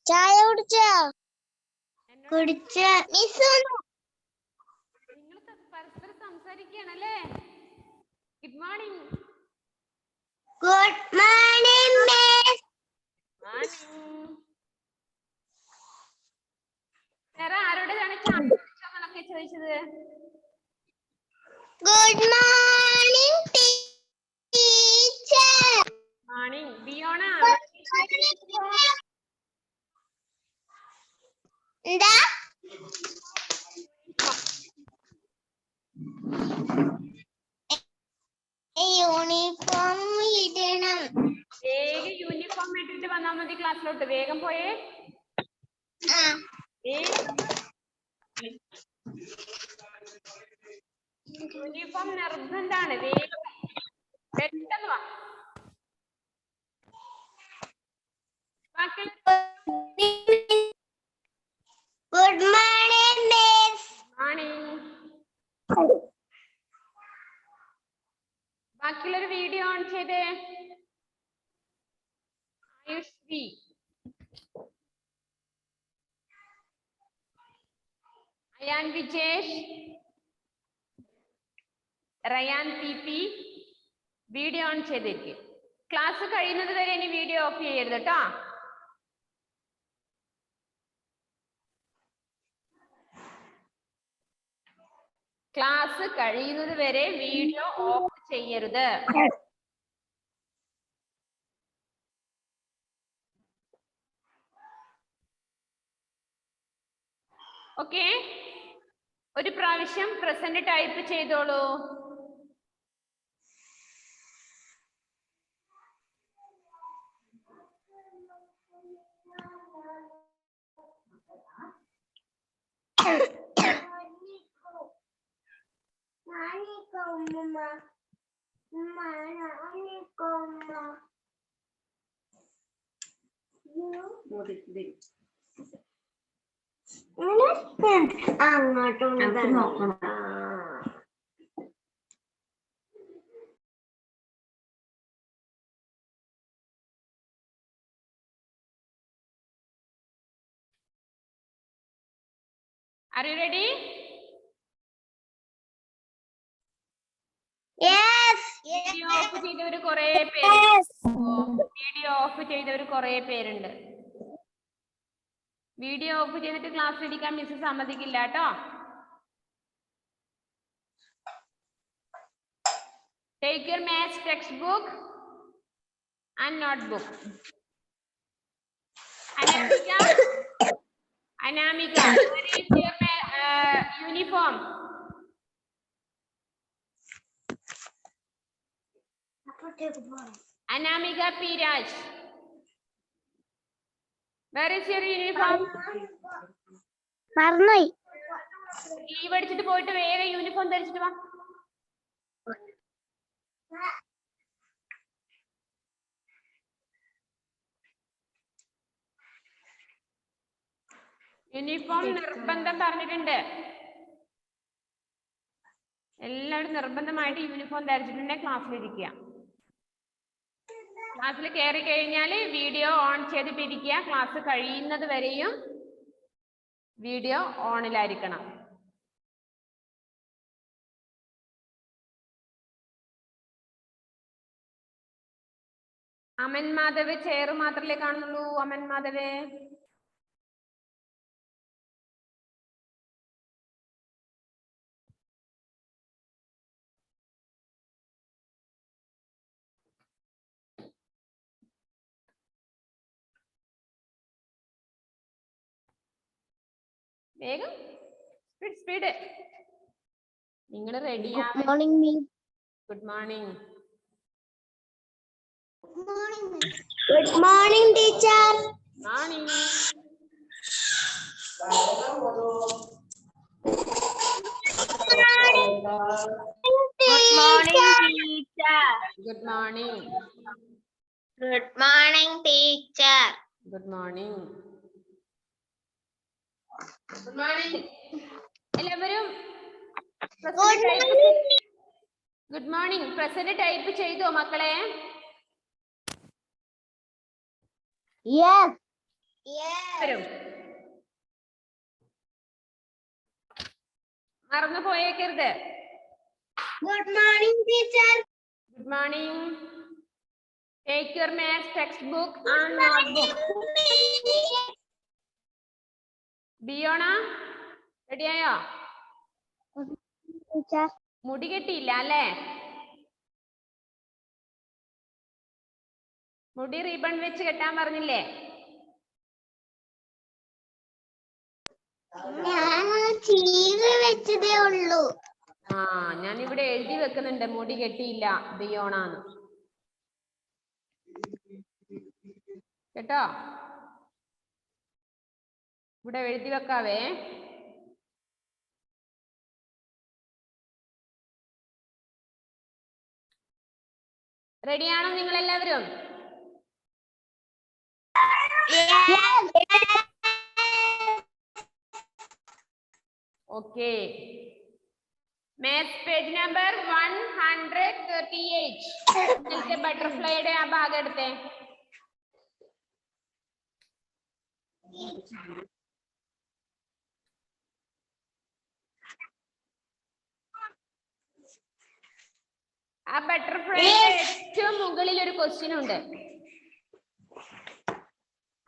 ചായ കുടിച്ചോ? കുടിച്ച മിസ് നിങ്ങൾ പരസ്പരം സംസാരിക്കുകയാണല്ലേ? Good morning. Good morning miss. വേറെ ആരോടാണ് ചായ കുടിച്ചോന്നൊക്കെ ചോദിച്ചത്? Good morning teacher. Morning Biona. എന്താ? യൂണിഫോം ഇടണം. വേഗം യൂണിഫോം ഇട്ടിട്ട് വന്നാൽ മതി ക്ലാസ്സിലോട്ട്. വേഗം പോയേ. യൂണിഫോം നിർബന്ധാണ്. വേഗം പെട്ടെന്ന് വാ. Good morning miss. മോർണിംഗ്. ബാക്കിയുള്ളൊരു വീഡിയോ ഓൺ ചെയ്തേ. Ayushree, Ayan Vijesh, Rayan P P video on ചെയ്തിരിക്കും. ക്ലാസ് കഴിയുന്നത് വരെ ഇനി വീഡിയോ ഓഫ് ചെയ്യരുത് കേട്ടോ. ക്ലാസ് കഴിയുന്നത് വരെ വീഡിയോ ഓഫ് ചെയ്യരുത്. ഓക്കെ, ഒരു പ്രാവശ്യം പ്രസന്റ് ടൈപ്പ് ചെയ്തോളൂ. അങ്ങോട്ടും നോക്കണം. Are you ready? Yes. Video of ചെയ്തവർ കുറേ പേര്. വീഡിയോ ഓഫ് ചെയ്തവർ കുറേ പേരുണ്ട്. വീഡിയോ ഓഫ് ചെയ്തിട്ട് ക്ലാസ് ഇരിക്കാൻ മിസ് സമ്മതിക്കില്ല കേട്ടോ. Take your maths textbook and notebook. Anamika, where is your uniform? Anamika Piraj, where is your uniform? മറന്നുപോയി. ലീവ് അടിച്ചിട്ട് പോയിട്ട് വേഗം യൂണിഫോം ധരിച്ചിട്ട് വാ. യൂണിഫോം നിർബന്ധം പറഞ്ഞിട്ടുണ്ട്. എല്ലാവരും നിർബന്ധമായിട്ട് യൂണിഫോം ധരിച്ചിട്ടുണ്ടെങ്കിൽ ക്ലാസ്സിലിരിക്കുക. ക്ലാസ്സിൽ കയറി കഴിഞ്ഞാൽ വീഡിയോ ഓൺ ചെയ്തിട്ടിരിക്കുക. ക്ലാസ് കഴിയുന്നത് വരെയും വീഡിയോ ഓണിലായിരിക്കണം. അമൻ മാധവ് ചെയർ മാത്രമല്ലേ കാണുന്നുള്ളൂ. അമൻ മാധവ്, വേഗം സ്പീഡ് സ്പീഡ്. നിങ്ങൾ റെഡിയാ? Good morning miss. Good morning. Good morning teacher. Morning. Good morning teacher. Good morning. Good morning teacher. Good morning. Good morning. എല്ലാവരും ഗുഡ് മോർണിംഗ് പ്രസന്റ് ടൈപ്പ് ചെയ്തോ മക്കളെ? യെസ്. വരും. മറന്നു പോയേക്കരുത്. Good morning, teacher. Good morning. Take your maths textbook and notebook. Biona റെഡിയായോ? Teacher. മുടി കെട്ടിയില്ല അല്ലേ? മുടി ribbon വെച്ച് കെട്ടാൻ പറഞ്ഞില്ലേ? ഞാൻ ചീര വെച്ചതേ ഉള്ളൂ. ആ, ഞാൻ ഇവിടെ എഴുതി വെക്കുന്നുണ്ട് മുടി കെട്ടിയില്ല ബിയോണാന്ന്. കേട്ടോ? ഇവിടെ എഴുതി വെക്കാവേ. റെഡിയാണോ നിങ്ങൾ എല്ലാവരും? ഓക്കെ. Maths page number 138. ഇന്നത്തെ ബട്ടർഫ്ലൈയുടെ ആ ഭാഗം എടുത്തേ. ആ ബട്ടർഫ്ലൈയുടെ ഏറ്റവും മുകളിൽ ഒരു ക്വസ്റ്റ്യൻ ഉണ്ട്.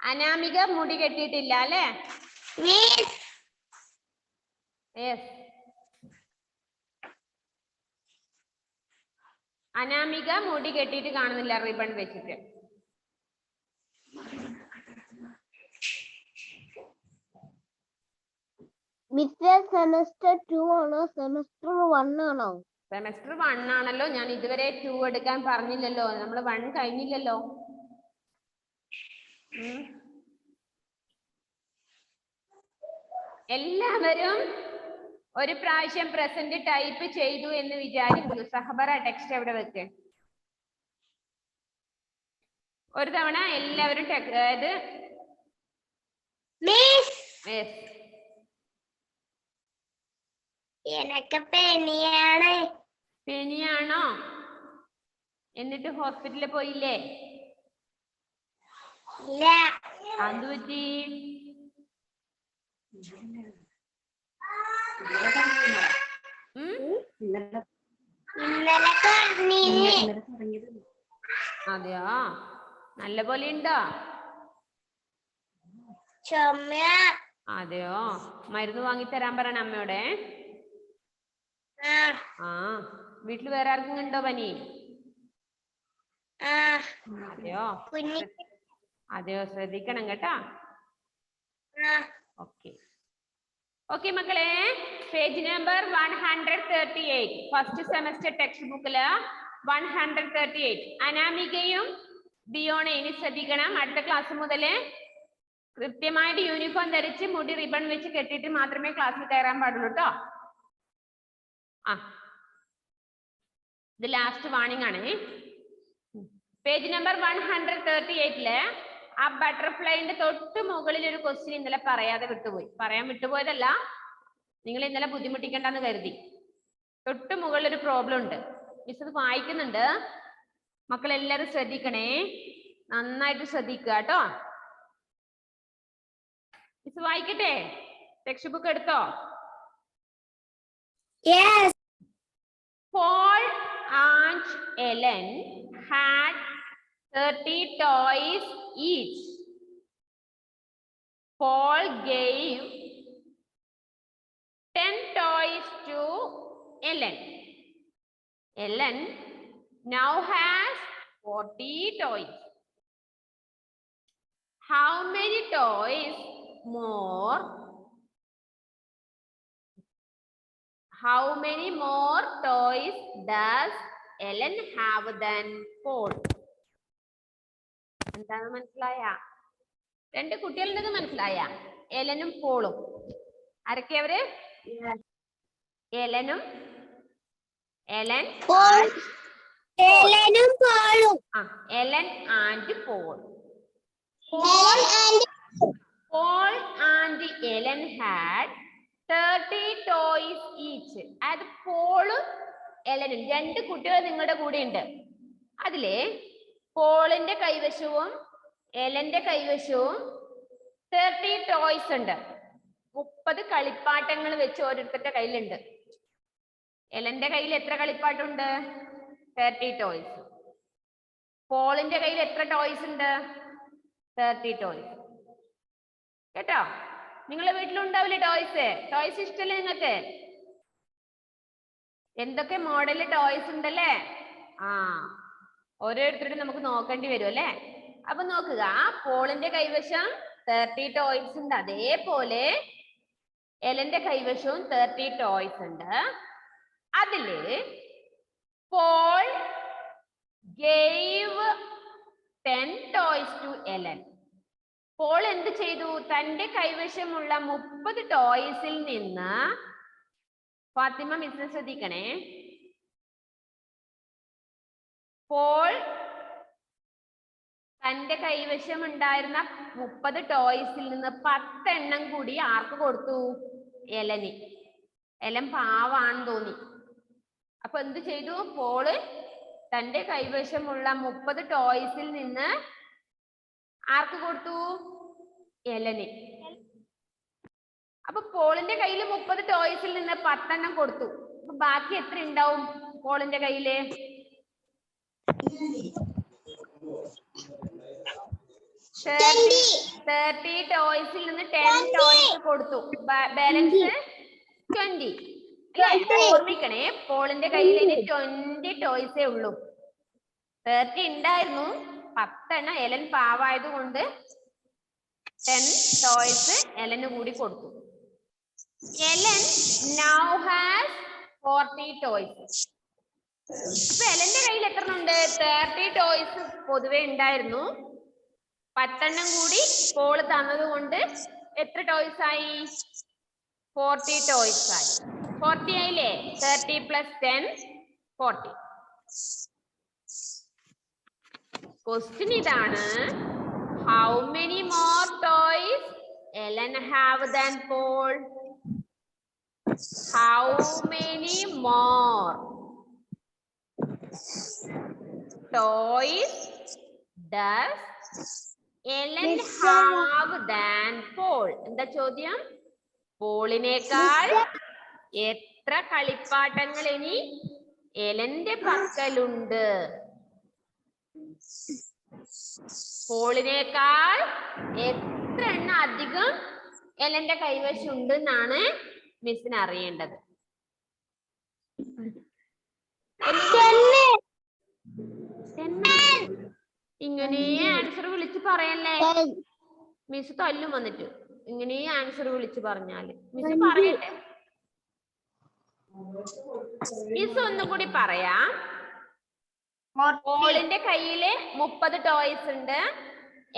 അനാമിക മുടി കെട്ടിയിട്ടില്ല അല്ലേ? അനാമിക മുടി കെട്ടിയിട്ട് കാണുന്നില്ല റിബൺ വെച്ചിട്ട്. സെമസ്റ്റർ 2 ആണോ സെമസ്റ്റർ 1 ആണോ? സെമസ്റ്റർ 1 ആണല്ലോ. ഞാൻ ഇതുവരെ 2 എടുക്കാൻ പറഞ്ഞില്ലല്ലോ. നമ്മൾ 1 കഴിഞ്ഞില്ലല്ലോ. എല്ലാവരും ഒരു പ്രാവശ്യം പ്രസന്റ് ടൈപ്പ് ചെയ്തു എന്ന് വിചാരിക്കുന്നു. സഹബറ ടെക്സ്റ്റ് എവിടെ വെക്ക്? ഒരു തവണ എല്ലാവരും എനിക്ക് പനിയാണ്. പനിയാണോ? എന്നിട്ട് ഹോസ്പിറ്റലിൽ പോയില്ലേ? ഇല്ല. അത് പറ്റി? അതെയോ? നല്ല പോലെ ഉണ്ടോ? അതെയോ? മരുന്ന് വാങ്ങി തരാൻ പറയണ അമ്മയോടെ. ആ, വീട്ടിൽ വേറെ ആർക്കും ഉണ്ടോ പനി? അതെയോ? അതെയോ? ശ്രദ്ധിക്കണം കേട്ടാ. ഓക്കെ. ഓക്കെ മക്കളെ, page number 138 first semester text ബുക്കില് 138. അനാമികയും ബിയോണയും ഇനി ശ്രദ്ധിക്കണം. അടുത്ത ക്ലാസ് മുതല് കൃത്യമായിട്ട് യൂണിഫോം ധരിച്ച് മുടി റിബൺ വെച്ച് കെട്ടിയിട്ട് മാത്രമേ ക്ലാസ്സിൽ കയറാൻ പാടുള്ളൂ കേട്ടോ. ഇത് ലാസ്റ്റ് വാണിംഗ് ആണ്. പേജ് നമ്പർ 138 ആ ബട്ടർഫ്ലൈന്റെ തൊട്ട് മുകളിൽ ഒരു ക്വസ്റ്റ്യൻ ഇന്നലെ പറയാതെ വിട്ടുപോയി. പറയാൻ വിട്ടുപോയതല്ല, നിങ്ങൾ ഇന്നലെ ബുദ്ധിമുട്ടിക്കണ്ടെന്ന് കരുതി. തൊട്ട് മുകളിൽ ഒരു പ്രോബ്ലം ഉണ്ട്. മിസ് അത് വായിക്കുന്നുണ്ട്, മക്കളെല്ലാരും ശ്രദ്ധിക്കണേ, നന്നായിട്ട് ശ്രദ്ധിക്കുക കേട്ടോ. മിസ് വായിക്കട്ടെ? ടെക്സ്റ്റ് ബുക്ക് എടുത്തോ? Yes. Paul and Ellen had 30 toys each. Paul gave 10 toys to Ellen. Ellen now has 40 toys. How many toys more? How many more toys does Ellen have than Paul? എന്താണ് മനസ്സിലായ? രണ്ട് കുട്ടികളുണ്ടെന്ന് മനസ്സിലായ? എലനും പോളും. ആരൊക്കെയവര്? എലനും എലൻ പോളും. Ellen and Paul. Paul and Ellen had 30 toys each. അത് പോളും എലനും രണ്ട് കുട്ടികൾ നിങ്ങളുടെ കൂടെ ഉണ്ട്. അതിലെ പോളിന്റെ കൈവശവും എലന്റെ കൈവശവും 30 ടോയ്സ് ഉണ്ട്. 30 കളിപ്പാട്ടങ്ങൾ വെച്ച് ഓരോരുത്തരുടെ കയ്യിലുണ്ട്. എലന്റെ കയ്യിൽ എത്ര കളിപ്പാട്ടുണ്ട്? 30 ടോയ്സ്. പോളിന്റെ കയ്യിൽ എത്ര ടോയ്സ് ഉണ്ട്? 30 ടോയ്സ്. കേട്ടോ? നിങ്ങളെ വീട്ടിലുണ്ടാവില്ലേ ടോയ്സ്? ടോയ്സ് ഇഷ്ടല്ലേ നിങ്ങൾക്ക്? എന്തൊക്കെ മോഡല് ടോയ്സ് ഉണ്ടല്ലേ? ആ, ഓരോരുത്തരുടെ നമുക്ക് നോക്കേണ്ടി വരും അല്ലേ? അപ്പൊ നോക്കുക, പോളിന്റെ കൈവശം 30 ടോയ്സ് ഉണ്ട്. അതേപോലെ എലന്റെ കൈവശവും 30 ടോയ്സ് ഉണ്ട്. അതില് Paul gave 10 toys to Ellen. Paul എന്ത് ചെയ്തു? തന്റെ കൈവശമുള്ള 30 ടോയ്സിൽ നിന്ന്, ഫാത്തിമ മിസ് ശ്രദ്ധിക്കണേ, പോൾ തന്റെ കൈവശം ഉണ്ടായിരുന്ന 30 ടോയ്സിൽ നിന്ന് 10 എണ്ണം കൂടി ആർക്ക് കൊടുത്തു? എലന്. എലൻ പാവാണെന്ന് തോന്നി. അപ്പൊ എന്ത് ചെയ്തു? പോള് തന്റെ കൈവശമുള്ള 30 ടോയ്സിൽ നിന്ന് ആർക്ക് കൊടുത്തു? എലന്. അപ്പൊ പോളിന്റെ കയ്യിൽ 30 ടോയ്സിൽ നിന്ന് 10 എണ്ണം കൊടുത്തു. അപ്പൊ ബാക്കി എത്ര ഉണ്ടാവും പോളിന്റെ കയ്യില്? 30 ടോയ്സിൽ നിന്ന് 10 ടോയ്സ് കൊടുത്തു. ബാലൻസ് 20. അല്ലേ? ഓർമ്മിക്കണേ, പോളിന്റെ കയ്യിൽ ഇനി 20 ടോയ്സേ ഉള്ളൂ. 30 ഉണ്ടായിരുന്നു, 10 എണ്ണം എലൻ പാവായത് കൊണ്ട് 10 ടോയ്സ് എലന് കൂടി കൊടുത്തു. Ellen now has 40 toys. ഇപ്പൊ എലന്റെ കയ്യിൽ എത്ര ഉണ്ട്? 30 ടോയ്സ് പൊതുവെ ഉണ്ടായിരുന്നു. 10 എണ്ണം കൂടി പോള് തന്നത് കൊണ്ട് എത്ര ടോയ്സ് ആയി? 40 ടോയ്സ് ആയി. 40 ആയില്ലേ? 30 + 10 40. ക്വസ്റ്റ്യൻ ഇതാണ്, how many more toys Ellen have than Paul? How many more toys does Ellen have than Paul? എന്താ ചോദ്യം? പോളിനേക്കാൾ എത്ര കളിപ്പാട്ടങ്ങൾ ഇനി എലന്റെ പക്കലുണ്ട്? പോളിനേക്കാൾ എത്ര എണ്ണം അധികം എലന്റെ കൈവശം ഉണ്ട് എന്നാണ് മിസ്സിന് അറിയേണ്ടത്. ഇങ്ങനെ ആൻസർ വിളിച്ച് പറയല്ലേ, മിസ് തല്ലും വന്നിട്ട്. ഇങ്ങനെ ആൻസർ വിളിച്ച് പറഞ്ഞാല് മിസ് പറയട്ടെ. മിസ് ഒന്നും കൂടി പറയാം. പോളിന്റെ കയ്യില് 30 ടോയ്സ് ഉണ്ട്,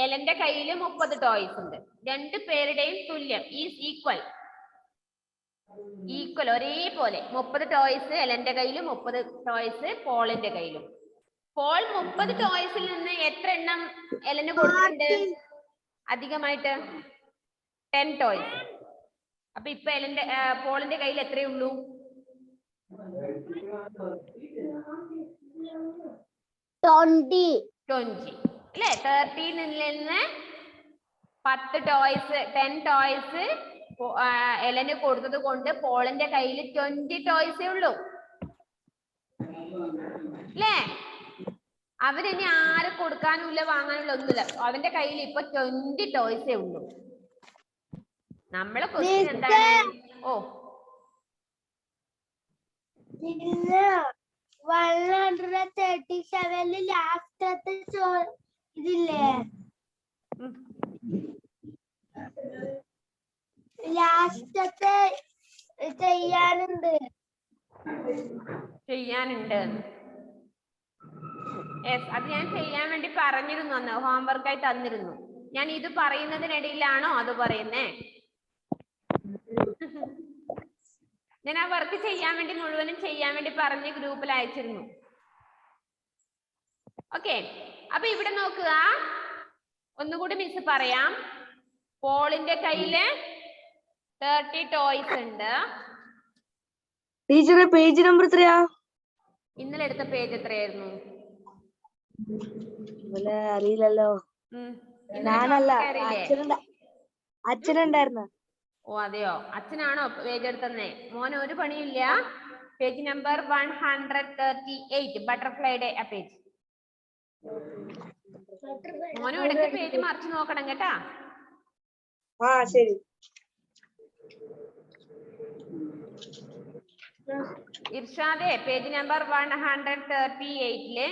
എലന്റെ കയ്യില് 30 ടോയ്സ് ഉണ്ട്. രണ്ടു പേരുടെയും തുല്യം, ഈസ് ഈക്വൽ. ഈക്വൽ, ഒരേപോലെ 30 ടോയ്സ് എലന്റെ കയ്യിലും 30 ടോയ്സ് പോളിന്റെ കയ്യിലും. പോൾ 30 ടോയ്സിൽ നിന്ന് എത്ര എണ്ണം എലന് കൊടുത്തിട്ടുണ്ട് അധികമായിട്ട്? 10 ടോയ്സ്. അപ്പൊ ഇപ്പൊ എലന്റെ പോളിന്റെ കയ്യിൽ എത്രയേ ഉള്ളൂ? 20 അല്ലേ? 30 നിന്ന് 10 ടോയ്സ്, 10 ടോയ്സ് എലന് കൊടുത്തത് കൊണ്ട് പോളിന്റെ കയ്യിൽ 20 ടോയ്സേ ഉള്ളൂ അല്ലേ? അവരിനി ആരും കൊടുക്കാനുമില്ല, വാങ്ങാനുള്ള ഒന്നുമില്ല. അവന്റെ കയ്യിൽ ഇപ്പൊ 20 ടോയ്സേ ഉള്ളൂ. നമ്മളെ ക്വസ്റ്റ്യൻ എന്താണ്? ഓ, 137 ലാസ്റ്റത്തെ ഇതില്ലേ, ലാസ്റ്റത്തെ ചെയ്യാനുണ്ട്. അത് ഞാൻ ചെയ്യാൻ വേണ്ടി പറഞ്ഞിരുന്നു, അന്ന് ഹോംവർക്കായി തന്നിരുന്നു. ഞാൻ ഇത് പറയുന്നതിനിടയിലാണോ അത് പറയുന്നേ? ഞാൻ ആ വർക്ക് ചെയ്യാൻ വേണ്ടി മുഴുവനും ചെയ്യാൻ വേണ്ടി പറഞ്ഞ് ഗ്രൂപ്പിൽ അയച്ചിരുന്നു. ഓക്കെ, അപ്പൊ ഇവിടെ നോക്കുക, ഒന്നുകൂടി മിസ് പറയാം. പോളിന്റെ കയ്യില് 30 ടോയ്സ് ഉണ്ട്. ടീച്ചറെ പേജ് നമ്പർ എത്രയാ? ഇന്നലെ എടുത്ത പേജ് എത്രയായിരുന്നു? അറിയില്ലല്ലോ. ഞാനല്ല, അച്ഛനുണ്ടായിരുന്നു. ഓ അതെയോ, അച്ഛനാണോ പേജ് എടുത്തന്നേ? മോന് ഒരു പണിയില്ല. പേജ് നമ്പർ 138 ബട്ടർഫ്ലൈയുടെ ആ പേജ്. മോനും ഇടയ്ക്ക് പേജ് മറിച്ച് നോക്കണം കേട്ടാ. ശരി. ഇർഷാദെ പേജ് നമ്പർ 138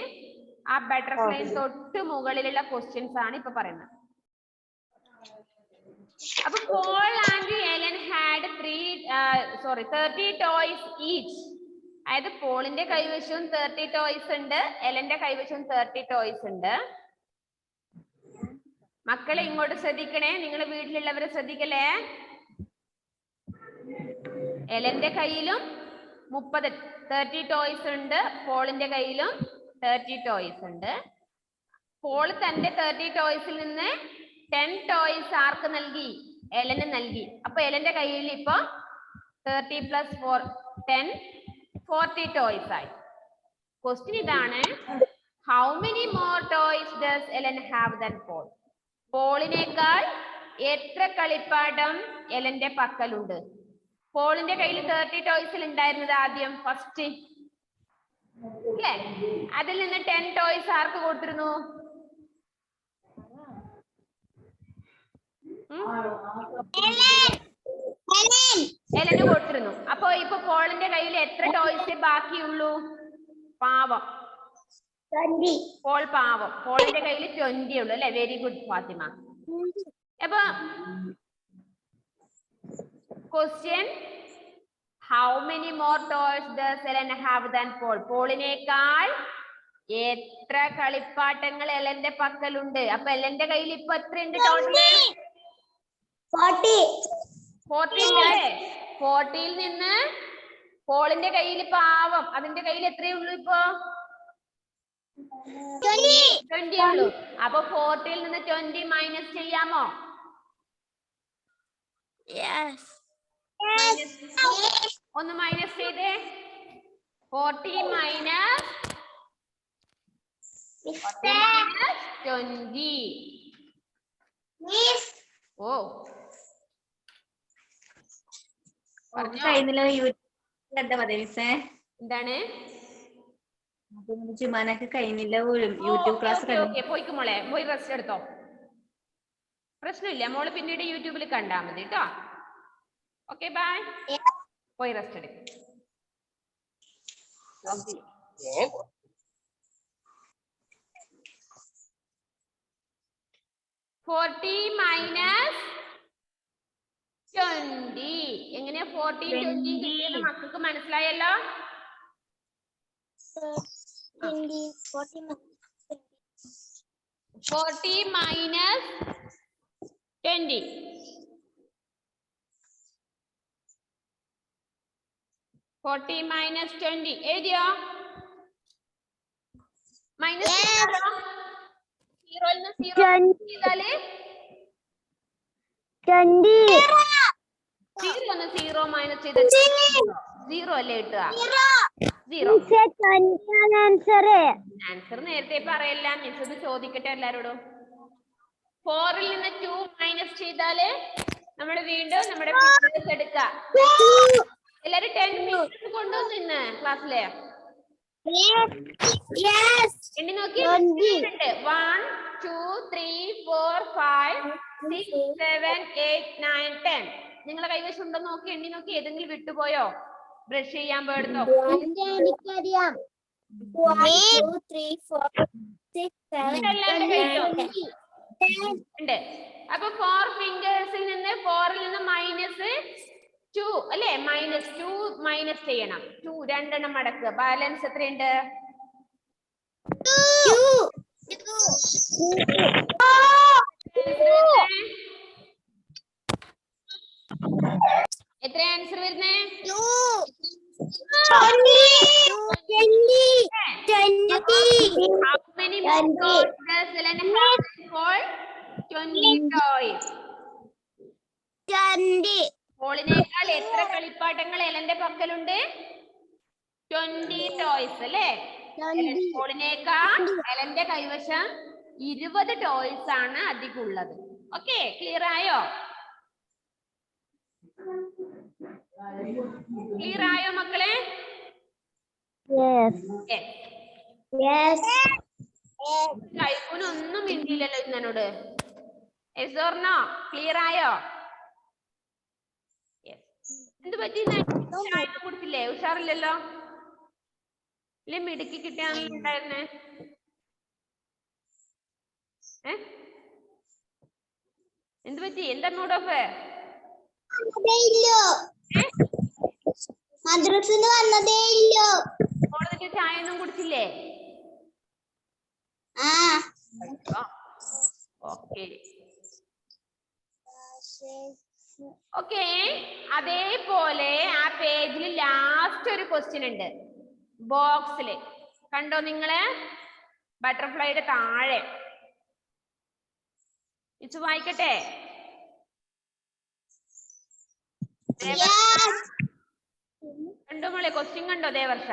ആ ബട്ടർഫ്ലൈ തൊട്ട് മുകളിലുള്ള ക്വസ്റ്റ്യൻസ് ആണ് ഇപ്പൊ പറയുന്നത്. അപ്പൊ Paul and Ellen had 30 toys each. അതായത് പോളിന്റെ കൈവശവും 30 ടോയ്സ് ഉണ്ട്, എലന്റെ കൈവശവും 30 ടോയ്സ് ഉണ്ട്. മക്കളെ ഇങ്ങോട്ട് ശ്രദ്ധിക്കണേ, നിങ്ങൾ വീട്ടിലുള്ളവരെ ശ്രദ്ധിക്കലേ. എലന്റെ കയ്യിലും 30 ടോയ്സ് ഉണ്ട്, പോളിന്റെ കയ്യിലും 30 ടോയ്സ് ഉണ്ട്. പോൾ തന്റെ 30 ടോയ്സിൽ നിന്ന് 10 ടോയ്സ് ആർക്ക് നൽകി? എലന് നൽകി. അപ്പൊ എലന്റെ കയ്യിൽ ഇപ്പൊ 30 + 4 10 40 ടോയ്സ് ആയി. ക്വസ്റ്റ്യൻ ഇതാണ്, how many more toys does Ellen have than Paul? പോളിനേക്കാൾ എത്ര കളിപ്പാട്ടം എലന്റെ പക്കലുണ്ട്? പോളിന്റെ കയ്യിൽ 30 ടോയ്സിൽ ഉണ്ടായിരുന്നത് ആദ്യം ഫസ്റ്റ് അല്ലേ? അതിൽ നിന്ന് 10 ടോയ്സ് ആർക്ക് കൊടുത്തിരുന്നു? എലന് കൊടുത്തിരുന്നു. അപ്പൊ ഇപ്പൊ പോളിന്റെ കയ്യിൽ എത്ര ടോയ്സ് ബാക്കിയുള്ളൂ? പാവം പോൾ പാവം. പോളിന്റെ കയ്യിൽ 20 ഉള്ളു അല്ലെ? Very good Fathima. അപ്പൊ question, how many more toys does Ellen have than Paul? പോളിനേക്കാൾ എത്ര കളിപ്പാട്ടങ്ങൾ എലന്റെ പക്കലുണ്ട്? അപ്പൊ എലന്റെ കയ്യിൽ ഇപ്പൊ എത്രയുണ്ട് ടോട്ടൽ? 40 അല്ലേ? 40ൽ നിന്ന് പോളിന്റെ കയ്യിൽ പാവം അതിന്റെ കയ്യിൽ എത്രയേ ഉള്ളൂ? ഇപ്പൊ 20 ഉള്ളൂ. അപ്പൊ 40ൽ നിന്ന് 20 മൈനസ് ചെയ്യാമോ? ഒന്ന് മൈനസ് ചെയ്തേ. 40 മൈനസ് 20. ഓ എന്താണ്? ചുമ്മാനൊക്കെ കഴിഞ്ഞില്ല യൂട്യൂബ് ക്ലാസ്. പോയിക്ക് മോളെ, പോയി റെസ്റ്റ് എടുത്തോ, പ്രശ്നമില്ല. മോള് പിന്നീട് യൂട്യൂബിൽ കണ്ടാ മതി കേട്ടോ. ഓക്കെ ബൈ, പോയി റെസ്റ്റ് എടുക്കും. 40 മൈനസ് 20. എങ്ങനെയാ 40 20 കിട്ടിയെന്ന് മക്കൾക്ക് മനസ്സിലായല്ലോ? 40 മൈനസ് 20. 40 മൈനസ് 20 എഴുതിയോ? മൈനസ് 0 ൽ നിന്ന് 0 ചെയ്താല് 0 മൈനസ് ചെയ്ത 0 അല്ലേ കിട്ടുക? 0. ആൻസർ നേരത്തെ പറയല്ല, മിസ് ഇത് ചോദിക്കട്ടെ എല്ലാരോടും. 4ൽ നിന്ന് 2 മൈനസ് ചെയ്താല് നമ്മൾ വീണ്ടും നമ്മുടെ ഫിംഗേഴ്സ് എടുക്കാം. എല്ലാരും 10 ഫിംഗേഴ്സ് കൊണ്ടുവന്നു ഇന്ന് ക്ലാസ്സിലെ എണ്ണി നോക്കി. 1 2 3 4 5 6 7 8 9 10. നിങ്ങളെ കൈവശം ഉണ്ടോ നോക്കി എണ്ണി നോക്കി. ഏതെങ്കിലും വിട്ടുപോയോ? ബ്രഷ് ചെയ്യാൻ പോയെടുത്തോ? എനിക്കറിയാം. 1 2 3 4 6 7 ഉണ്ട്. അപ്പൊ 4 ഫിംഗേഴ്സിൽ നിന്ന് 4ൽ നിന്ന് മൈനസ് 2 അല്ലെ? മൈനസ് 2 മൈനസ് ചെയ്യണം. 2 രണ്ടെണ്ണം മടക്കുക. ബാലൻസ് എത്രയുണ്ട്? 2. എത്ര ആൻസർ വരുന്നേ? 20. How many more toys does Ellen have for 20 toys? 20. പോളിനേക്കാൾ എത്ര കളിപ്പാട്ടങ്ങൾ എലന്റെ പക്കലുണ്ട്? 20 ടോയ്സ് അല്ലേ? പോളിനേക്കാൾ എലന്റെ കൈവശം 20 ടോയ്സ് ആണ് അധികം ഉള്ളത്. ഓക്കെ, ക്ലിയർ ആയോ? ക്ലിയർ ആയോ മക്കളെ? കൈക്കൂനൊന്നും മിണ്ടിയില്ലല്ലോ ഇന്നോട്. Yes or no? ക്ലിയർ ആയോ? എന്ത് പറ്റി? ചായ കുടിച്ചില്ലേ? ഉഷാറില്ലല്ലോ. ഇല്ലേ മിടുക്കി കിട്ടിയാണല്ലോ ഉണ്ടായിരുന്നേ. എന്ത് പറ്റി? എന്താ മൂഡ് ഓഫ്? മദ്രസിന്ന് വന്നതേ ഇല്ലോ. കോളേജിൽ ചായ ഒന്നും കുടിച്ചില്ലേ? Okay okay. അതേപോലെ ആ പേജിൽ ലാസ്റ്റ് ഒരു ക്വസ്റ്റ്യൻ ഉണ്ട് ബോക്സില്. കണ്ടോ നിങ്ങള്? ബട്ടർഫ്ലൈയുടെ താഴെ. ഇത് വായിക്കട്ടെ. കണ്ടോ മോളെ? ക്വസ്റ്റ്യൻ കണ്ടോ ദേവർഷ?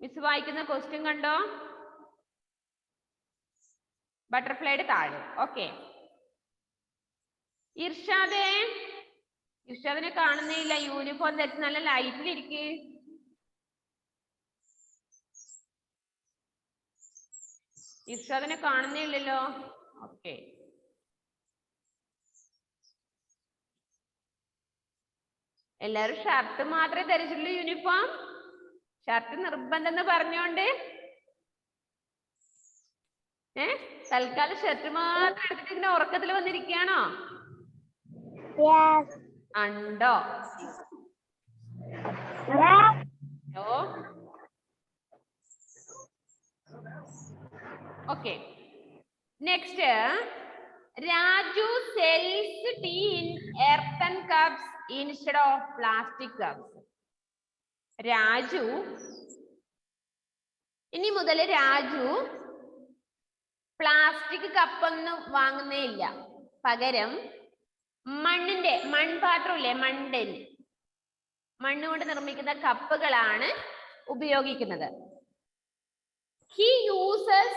മിസ് വായിക്കുന്ന ക്വസ്റ്റ്യൻ കണ്ടോ? ബട്ടർഫ്ലൈയുടെ താഴെ. ഓക്കെ. ഇർഷാദിനെ കാണുന്നേ ഇല്ല. യൂണിഫോം ധരിച്ച് നല്ല ലൈറ്റിലിരിക്ക്. ഇർഷാദിനെ കാണുന്നേ ഇല്ലല്ലോ. ഓക്കെ. എല്ലാരും ഷർട്ട് മാത്രമേ ധരിച്ചുള്ളൂ. യൂണിഫോം ഷർട്ട് നിർബന്ധം എന്ന് പറഞ്ഞോണ്ട് തൽക്കാലം ഷർട്ട് മാത്രം എടുത്തിട്ട് ഇങ്ങനെ ഉറക്കത്തിൽ വന്നിരിക്കുകയാണോ? ഉണ്ടോ? Okay. Next, Raju sells tea in earthen cups instead of plastic cups. Raju ഇനി മുതൽ രാജു പ്ലാസ്റ്റിക് കപ്പൊന്നും വാങ്ങുന്നേ ഇല്ല. പകരം മൺപാത്രമില്ലേ, മണ്ണ് കൊണ്ട് നിർമ്മിക്കുന്ന കപ്പുകളാണ് ഉപയോഗിക്കുന്നത്. He uses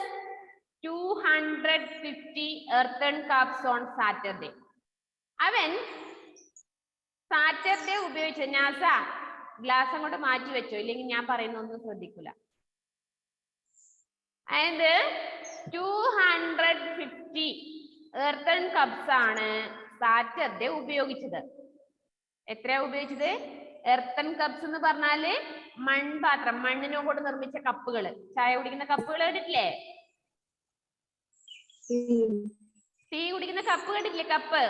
250 earthen cups on Saturday. അവൻ സാറ്റർഡേ ഉപയോഗിച്ച നാസ ഗ്ലാസ് അങ്ങോട്ട് മാറ്റി വെച്ചോ, ഇല്ലെങ്കിൽ ഞാൻ പറയുന്ന ഒന്നും ശ്രദ്ധിക്കില്ല. അതായത് 250 earthen cups ആണ് സാറ്റർഡേ ഉപയോഗിച്ചത്. എത്രയാ ഉപയോഗിച്ചത്? earthen cups എന്ന് പറഞ്ഞാല് മൺപാത്രം, മണ്ണിനെ കൊണ്ട് നിർമ്മിച്ച കപ്പുകള്. ചായ കുടിക്കുന്ന കപ്പുകൾ കണ്ടിട്ടില്ലേ? ടീ കുടിക്കുന്ന കപ്പ് കണ്ടിട്ടില്ലേ? കപ്പ്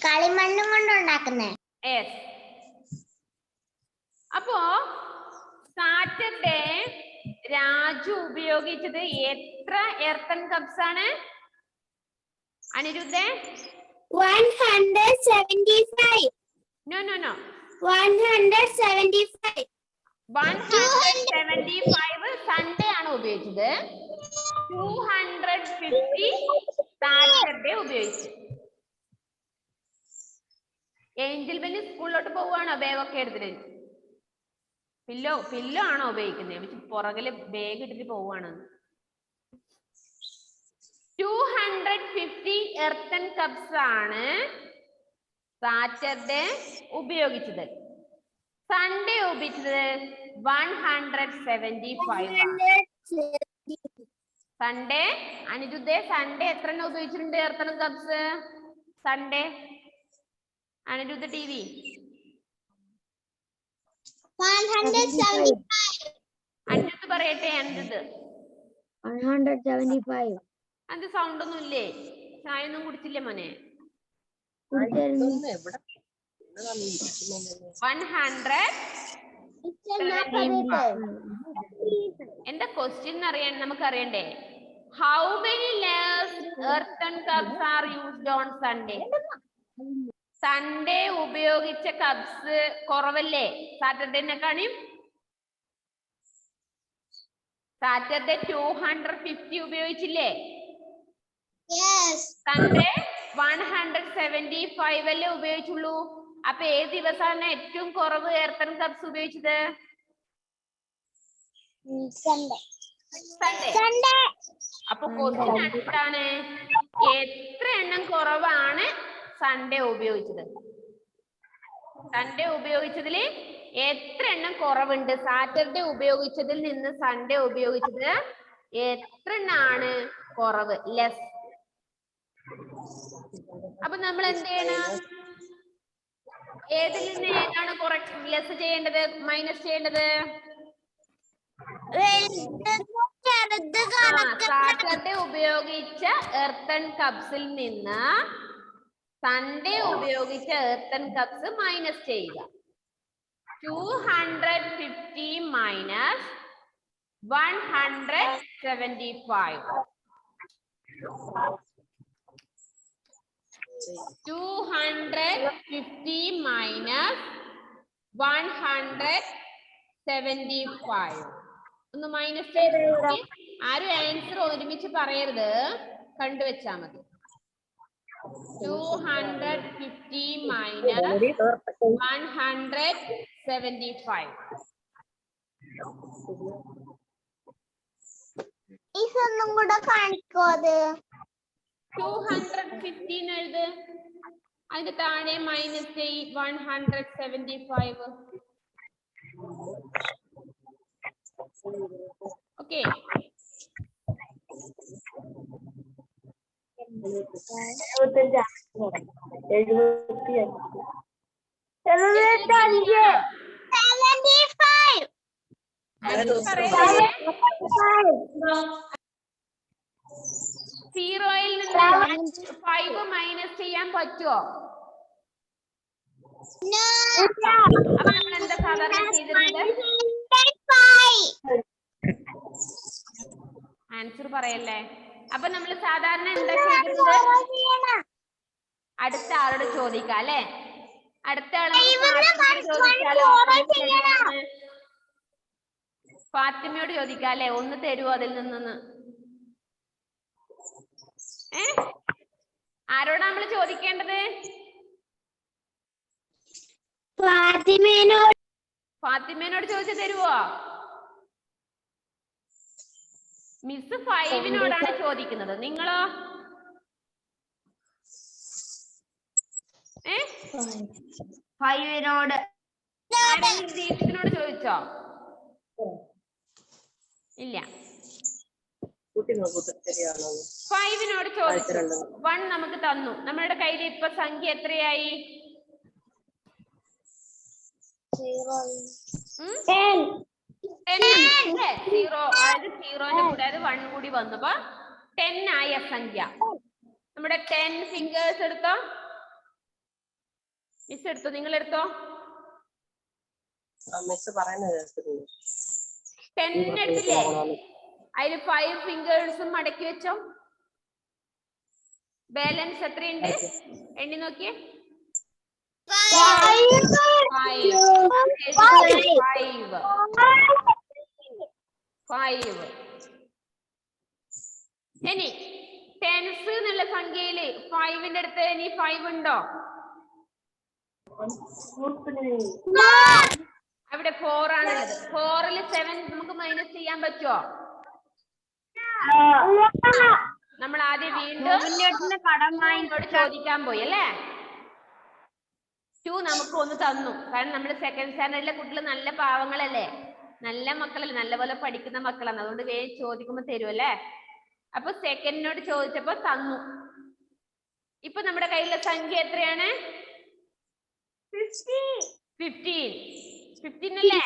കളിമണ്ണും കൊണ്ട് ഉണ്ടാക്കുന്നേ. അപ്പോ സാറ്റർഡേ രാജു ഉപയോഗിച്ചത് എത്ര earthen cups ആണ് അനിരുദ്ധേ? 175. No. 175. 175 സൺഡേ ആണ് ഉപയോഗിച്ചത്. 250 സാറ്റർഡേ ഉപയോഗിച്ചു. ഏഞ്ചൽ ബെല്ലി സ്കൂളിലോട്ട് പോവാണോ ബാഗൊക്കെ എടുത്തിട്ട്? പില്ലോ ആണോ ഉപയോഗിക്കുന്നത്? പുറകില് ബാഗ് ഇട്ടിട്ട് പോവാണ്. 250 earthen cups ആണ് സാറ്റർഡേ ഉപയോഗിച്ചത്. സൺഡേ ഉപയോഗിച്ചത് 175 ആണ്. സൺഡേ അനുജുദ്ധേ സൺഡേ എത്ര ഉപയോഗിച്ചിട്ടുണ്ട് earthen cups? Sunday Aniruddha T V 175. Aniruddha പറയട്ടെ. അനിരുദ്ധ 175. അത് സൗണ്ട് ഒന്നും ഇല്ലേ? ചായ ഒന്നും കുടിച്ചില്ലേ മോനെ? 175. എന്താ ക്വസ്റ്റ്യൻ അറിയാൻ നമുക്ക് അറിയണ്ടേ? How many layers earthen cups are used on Sunday? Sunday ഉപയോഗിച്ച കപ്സ് കുറവല്ലേ സാറ്റർഡേനെക്കാളും? സാറ്റർഡേ 250 ഉപയോഗിച്ചില്ലേ? സൺഡേ 175 അല്ലേ ഉപയോഗിച്ചുള്ളൂ. അപ്പൊ ഏത് ദിവസമാണ് ഏറ്റവും കുറവ് earthen cups ഉപയോഗിച്ചത്? സൺഡേ. അപ്പൊ ക്വസ്റ്റ്യൻ എന്താണ്? എത്ര എണ്ണം കുറവാണ് സൺഡേ ഉപയോഗിച്ചത്? സൺഡേ ഉപയോഗിച്ചതിൽ എത്ര എണ്ണം കുറവുണ്ട്? സാറ്റർഡേ ഉപയോഗിച്ചതിൽ നിന്ന് സൺഡേ ഉപയോഗിച്ചത് എത്ര എണ്ണാണ് കുറവ്? ലെസ്. അപ്പൊ നമ്മൾ എന്ത് ചെയ്യണം? ഏതിൽ നിന്ന് ഏതാണ് ലെസ് ചെയ്യേണ്ടത്, മൈനസ് ചെയ്യേണ്ടത്? സാറ്റർഡേ ഉപയോഗിച്ച എർത്തൺ കപ്സിൽ നിന്ന് സൺഡേ ഉപയോഗിച്ച എർത്തൺ കപ്സ് മൈനസ് ചെയ്യുക. 250 മൈനസ് 175. 250 മൈനസ് 175. ഒന്ന് മൈനസ് ചെയ്ത് ആരും ആൻസർ ഒരുമിച്ച് പറയരുത്, കണ്ടുവച്ചാ മതി. 250 മൈനസ് 175. ഇതൊന്നും കൂടെ കാണിക്കോ? അത് 250 എഴുത്, അതിന്റെ താഴെ മൈനസ് 175. ഓക്കെ. സീറോയിൽ നിന്ന് 5 മൈനസ് ചെയ്യാൻ പറ്റുമോ? അപ്പൊ നമ്മൾ എന്താ സാധാരണ ചെയ്തിരുന്നത്? ആൻസർ പറയല്ലേ. അപ്പൊ നമ്മൾ സാധാരണ എന്താ ചെയ്തിരുന്നത്? അടുത്ത ആളോട് ചോദിക്കാം അല്ലെ? അടുത്ത ആളോട് ചോദിച്ചാലോ? ഫാത്തിമയോട് ചോദിക്കാം അല്ലെ? ഒന്ന് തരുമോ അതിൽ നിന്ന്? ആരോടാ നമ്മൾ ചോദിക്കേണ്ടത്? ഫാത്തിമേനോട് ചോദിച്ചു തരുവോ? മിസ് 5നോടാണ് ചോദിക്കുന്നത്. നിങ്ങളോ? 5നോട്. ദീപത്തിനോട് ചോദിച്ചോ? ഇല്ല. 5നോട് ചോദിച്ചു. 1 നമുക്ക് തന്നു. നമ്മുടെ കയ്യിൽ ഇപ്പൊ സംഖ്യ എത്രയായി? 10. 0, അതായത് 0ന്റെ കൂടെ 1 കൂടി വന്നപ്പോ 10 ആയ സംഖ്യ. നമ്മുടെ 10 ഫിംഗേഴ്സ് എടുത്തോ? മിസ് എടുത്തോ? നിങ്ങൾ എടുത്തോ? 10 എടുത്തില്ലേ? അതിൽ 5 ഫിംഗേഴ്സും മടക്കി വെച്ചോ. ബാലൻസ് എത്രയുണ്ട്? എണ്ണി നോക്കിയേ. 5. ഇനി ടെൻസ് എന്നുള്ള സംഖ്യയില് 5ന്റെ അടുത്ത് ഇനി 5 ഉണ്ടോ? അവിടെ 4 ആണുള്ളത്. 4ൽ 7 നമുക്ക് മൈനസ് ചെയ്യാൻ പറ്റുമോ? നമ്മൾ ആദ്യം വീണ്ടും കടമായിട്ടോട് ചോദിക്കാൻ പോയി അല്ലേ? 2 നമുക്ക് ഒന്ന് തന്നു. കാരണം നമ്മൾ സെക്കൻഡ് സ്റ്റാൻഡേർഡിലെ കുട്ടികൾ നല്ല പാവങ്ങളല്ലേ, നല്ല മക്കളല്ലേ, നല്ലപോലെ പഠിക്കുന്ന മക്കളാണ്. അതുകൊണ്ട് വേഗം ചോദിക്കുമ്പോ തരുമല്ലേ. അപ്പൊ സെക്കൻഡിനോട് ചോദിച്ചപ്പോ തന്നു. ഇപ്പൊ നമ്മുടെ കയ്യിലുള്ള സംഖ്യ എത്രയാണ്? 15 അല്ലേ?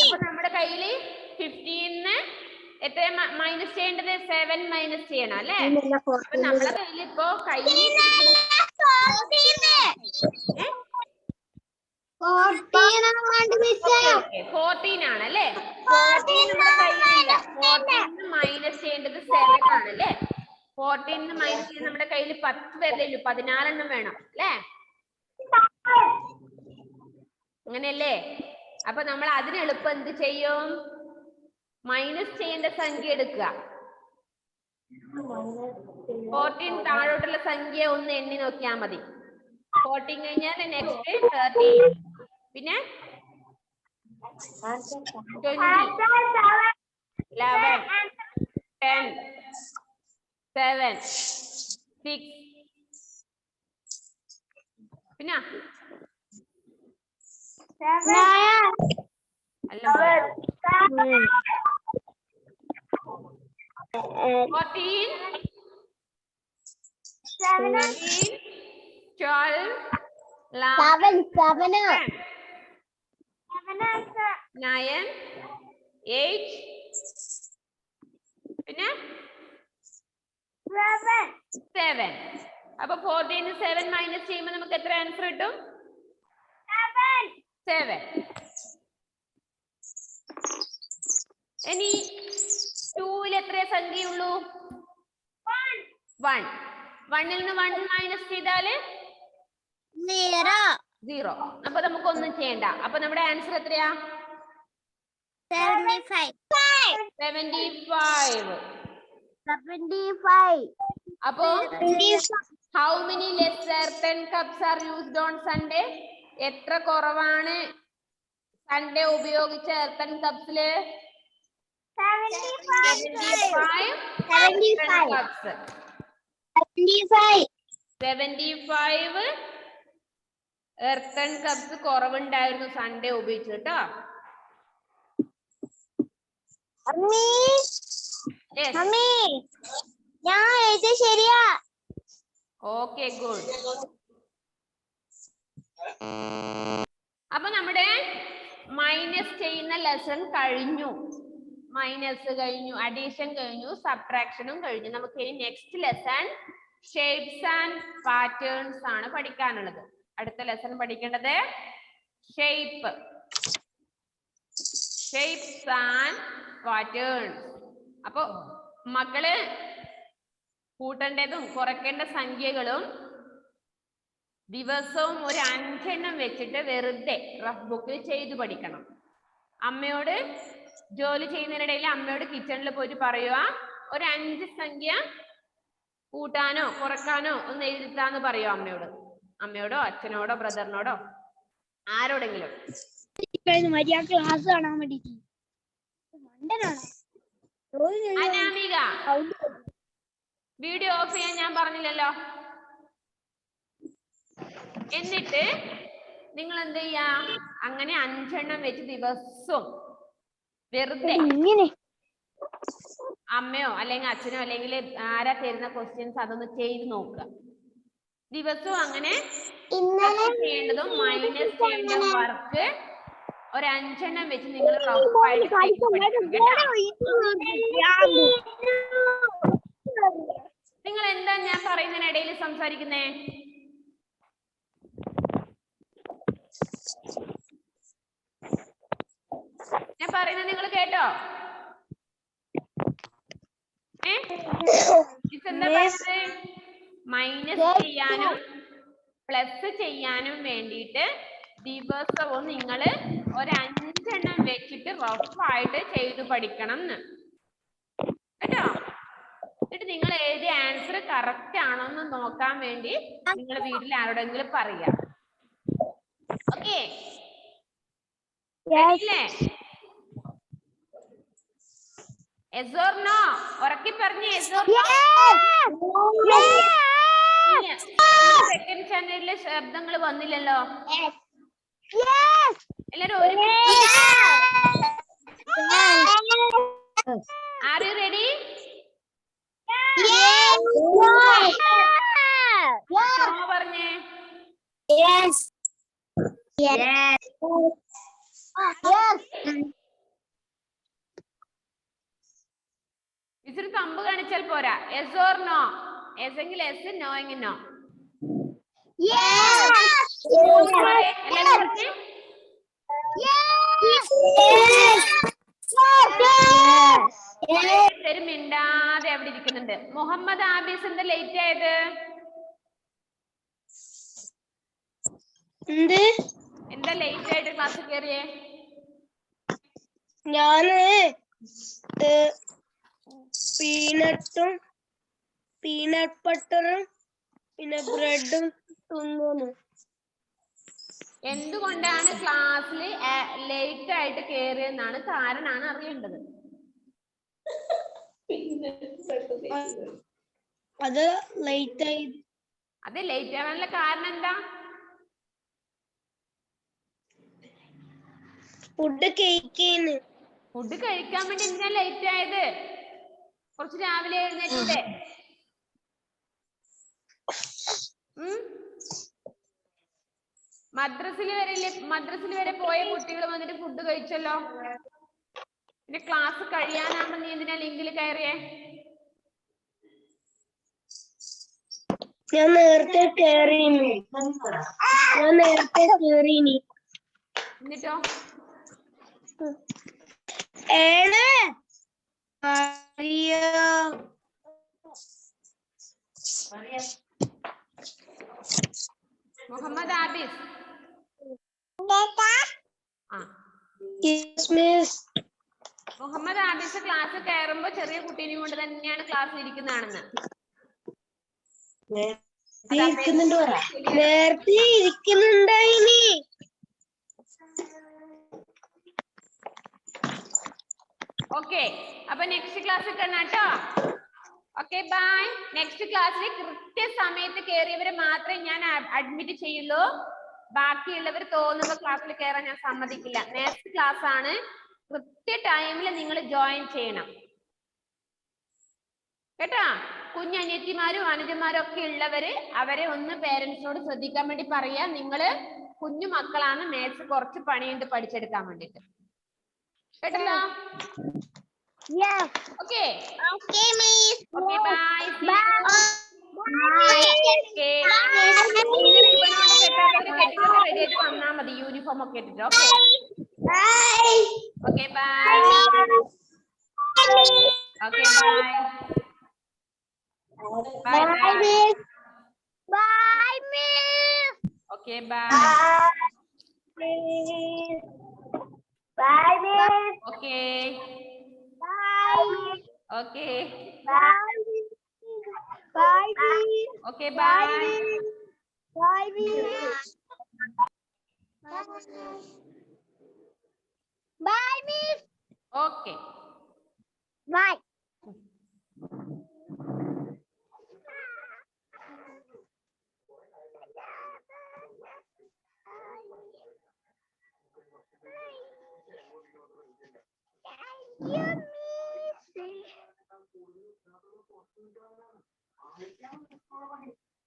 അപ്പൊ നമ്മുടെ കയ്യില് 15 എത്ര മൈനസ് ചെയ്യേണ്ടത്? 7 മൈനസ് ചെയ്യണം അല്ലേ? അപ്പൊ നമ്മുടെ കയ്യിൽ ഇപ്പൊ 14 ആണല്ലേ? 14 നമ്മുടെ കയ്യിലില്ല. 14 മൈനസ് ചെയ്യേണ്ടത് 7 ആണല്ലേ? 14 മൈനസ് ചെയ്ത് നമ്മുടെ കയ്യിൽ 10 വരലേ ഉള്ളൂ. 14 വേണം അല്ലേ? അങ്ങനെയല്ലേ? അപ്പൊ നമ്മൾ അതിന് എളുപ്പം എന്ത് ചെയ്യും? മൈനസ് ചെയ്യേണ്ട സംഖ്യ എടുക്കുക. 14 താഴോട്ടുള്ള സംഖ്യ ഒന്ന് എണ്ണി നോക്കിയാൽ മതി. 14 കഴിഞ്ഞാൽ നെക്സ്റ്റ് 30, പിന്നെ 20, 11, 10, 7 6 പിന്നെ അല്ല 14 13 12 11 9 8 പിന്നെ 7 അപ്പൊ 14 7 മൈനസ് ചെയ്യുമ്പോൾ നമുക്ക് എത്ര ആൻസർ കിട്ടും 7 ഇനി 2 എത്ര സംഖ്യയുള്ളൂ 1 1 ൽ നിന്ന് 1 മൈനസ് ചെയ്താല് 0 അപ്പൊ നമുക്ക് ഒന്നും ചെയ്യണ്ട അപ്പൊ നമ്മുടെ ആൻസർ എത്രയാ 75 അപ്പൊ how many less earthen cups are used on Sunday എത്ര കുറവാണ് സൺഡേ ഉപയോഗിച്ച earthen cups ല് 75 earthen cups കുറവുണ്ടായിരുന്നു സൺഡേ ഉപയോഗിച്ചു കേട്ടോ ശരിയാ ഓക്കെ ഗുഡ് അപ്പൊ നമ്മുടെ മൈനസ് ചെയ്യുന്ന ലെസൺ കഴിഞ്ഞു മൈനസ് കഴിഞ്ഞു അഡീഷൻ കഴിഞ്ഞു സബ്ട്രാക്ഷനും കഴിഞ്ഞു നമുക്ക് ഇനി next lesson shapes and patterns ആണ് പഠിക്കാനുള്ളത് അടുത്ത ലെസൺ പഠിക്കേണ്ടത് ഷേപ്സ് ആൻഡ് പാറ്റേൺസ് അപ്പൊ മക്കള് കൂട്ടേണ്ടതും കുറയ്ക്കേണ്ട സംഖ്യകളും ദിവസവും ഒരു 5 എണ്ണം വെച്ചിട്ട് വെറുതെ റഫ് ബുക്കിൽ ചെയ്തു പഠിക്കണം അമ്മയോട് ജോലി ചെയ്യുന്നതിനിടയിൽ അമ്മയോട് കിച്ചണിൽ പോയിട്ട് പറയുക ഒരു 5 സംഖ്യ കൂട്ടാനോ കുറക്കാനോ ഒന്ന് എഴുതാന്ന് പറയോ അമ്മയോടോ അച്ഛനോടോ ബ്രദറിനോടോ ആരോടെങ്കിലും ക്ലാസ് കാണാൻ വേണ്ടിട്ട് അനാമിക വീഡിയോ ഓഫ് ചെയ്യാൻ ഞാൻ പറഞ്ഞില്ലല്ലോ എന്നിട്ട് നിങ്ങൾ എന്ത് ചെയ്യാ അങ്ങനെ 5 എണ്ണം വെച്ച് ദിവസവും വെറുതെ അമ്മയോ അല്ലെങ്കിൽ അച്ഛനോ അല്ലെങ്കിൽ ആരാ തരുന്ന ക്വസ്റ്റ്യൻസ് അതൊന്ന് ചെയ്ത് നോക്കുക ദിവസവും അങ്ങനെ ചെയ്യേണ്ടതും മൈനസ് ചെയ്യേണ്ട വർക്ക് ഒരു 5 എണ്ണം വെച്ച് നിങ്ങൾ നിങ്ങൾ എന്താ ഞാൻ പറയുന്നതിനിടയിൽ സംസാരിക്കുന്നേ ഞാൻ പറയുന്നത് നിങ്ങൾ കേട്ടോ മൈനസ് ചെയ്യാനും പ്ലസ് ചെയ്യാനും വേണ്ടിയിട്ട് ദിവസവും നിങ്ങൾ ഒരു 5 എണ്ണം വെച്ചിട്ട് റഫായിട്ട് ചെയ്തു പഠിക്കണം കേട്ടോ എന്നിട്ട് നിങ്ങൾ എഴുതിയ ആൻസർ കറക്റ്റ് ആണോ എന്ന് നോക്കാൻ വേണ്ടി നിങ്ങൾ വീട്ടിൽ ആരോടെങ്കിലും പറയാം ഓക്കെ Yes or no? ഉറക്കി പറഞ്ഞേ yes or no? സെക്കൻഡ് ചാനലിലെ ശബ്ദങ്ങൾ വന്നില്ലല്ലോ എല്ലാരും Are you ready? പറഞ്ഞേ ഇച്ചിരി തമ്പ് കാണിച്ചാൽ പോരാ yes or no yes എങ്കിൽ yes no എങ്കിൽ no എല്ലാവരും മിണ്ടാതെ അവിടെ ഇരിക്കുന്നുണ്ട് മുഹമ്മദ് ആബീസ് എന്താ ലേറ്റ് ആയത് എന്താ ലേറ്റ് ആയിട്ട് ക്ലാസ് കയറിയേ ഞാന് പീനട്ട് ബട്ടറും പിന്നെ ബ്രെഡും തിന്നു എന്തുകൊണ്ടാണ് ക്ലാസ്സിൽ ലേറ്റ് ആയിട്ട് കയറിയെന്നാണ് കാരണമാണ് അറിയേണ്ടത് അത് ലേറ്റ് ആയി. അത് ലേറ്റ് ആവാനുള്ള കാരണം എന്താ? ഫുഡ് കഴിക്കേന്. ഫുഡ് കഴിക്കാൻ വേണ്ടി എന്തിനാ ലേറ്റ് ആയത്? കുറച്ച് രാവിലെ എഴുന്നേറ്റൂടെ? മദ്രസിൽ വരെ പോയ കുട്ടികൾ വന്നിട്ട് ഫുഡ് കഴിച്ചല്ലോ. പിന്നെ ക്ലാസ് കഴിയാനാകുമ്പോ നീ എന്തിനാ ലിങ്കിൽ കയറിയേ? ഞാൻ നേരത്തെ കേറീനി. എന്നിട്ടോ? Muhammad abyss. Muhammad abyss class കയറുമ്പോ ചെറിയ കുട്ടീനെ കൊണ്ട് തന്നെയാണ് ക്ലാസ് ഇരിക്കുന്നതാണെന്ന്. നേരത്തെ ഇരിക്കുന്നുണ്ടായിനി. ഓക്കെ, അപ്പൊ നെക്സ്റ്റ് ക്ലാസ്സിൽ കാണാട്ടോ. Okay, by. നെക്സ്റ്റ് ക്ലാസ്സിൽ കൃത്യസമയത്ത് കയറിയവരെ മാത്രമേ ഞാൻ അഡ്മിറ്റ് ചെയ്യുള്ളൂ. ബാക്കിയുള്ളവർ തോന്നുമ്പോ ക്ലാസ്സിൽ കയറാൻ ഞാൻ സമ്മതിക്കില്ല. നെക്സ്റ്റ് ക്ലാസ് ആണ്, കൃത്യ ടൈമിൽ നിങ്ങൾ ജോയിൻ ചെയ്യണം കേട്ടാ. കുഞ്ഞനിയത്തിമാരും അനുജന്മാരും ഒക്കെ ഉള്ളവര് അവരെ ഒന്ന് പേരൻസിനോട് ശ്രദ്ധിക്കാൻ വേണ്ടി പറയാ. നിങ്ങള് കുഞ്ഞു മക്കളാണ്, മാത്സ് കുറച്ച് പണിയുണ്ട് പഠിച്ചെടുക്കാൻ വേണ്ടിട്ട്. കേട്ടല്ലോ? Okay, Okay, miss. Okay, bye. കെട്ടിട്ട് റെഡി ആയിട്ട് വന്നാ മതി, യൂണിഫോം ഒക്കെ ഇട്ടിട്ട്. Okay, okay, bye. Okay, bye. Bye, miss. Bye, miss. Okay, bye. Bye, miss. Okay. Bye. Okay. Bye. Bye, miss. Okay, bye. Bye, miss. Bye, miss. Okay. Bye.